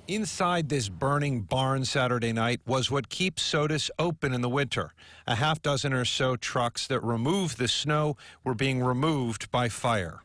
Inside this burning barn Saturday night was what keeps Sodus open in the winter. A half dozen or so trucks that remove the snow were being removed by fire.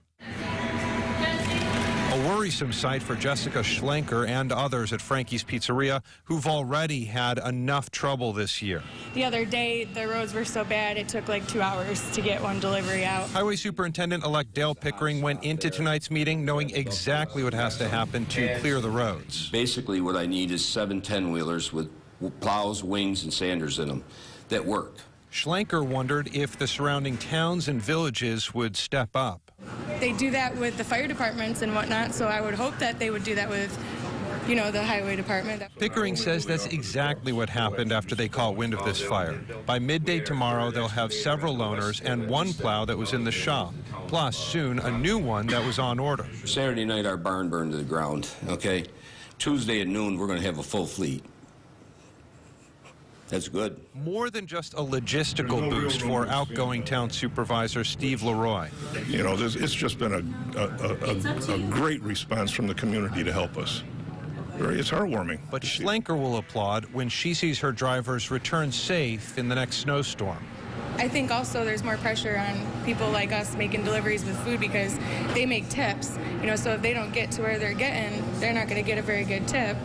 A worrisome sight for Jessica Schlenker and others at Frankie's Pizzeria, who've already had enough trouble this year. The other day, the roads were so bad, it took like 2 hours to get one delivery out. Highway Superintendent-elect Dale Pickering went into tonight's meeting knowing exactly what has to happen to clear the roads. Basically, what I need is 7 10-wheelers with plows, wings, and sanders in them that work. Schlenker wondered if the surrounding towns and villages would step up. They do that with the fire departments and whatnot, so I would hope that they would do that with, the highway department. Pickering says that's exactly what happened after they caught wind of this fire. By midday tomorrow, they'll have several loaners and one plow that was in the shop, plus soon a new one that was on order. Saturday night, our barn burned to the ground, okay? Tuesday at noon, we're going to have a full fleet. That's good. More than just a logistical boost for outgoing town supervisor Steve Leroy. It's just been a great response from the community to help us. It's heartwarming. But Schlenker will applaud when she sees her drivers return safe in the next snowstorm. I think also there's more pressure on people like us making deliveries with food because they make tips. So if they don't get to where they're getting, they're not going to get a very good tip.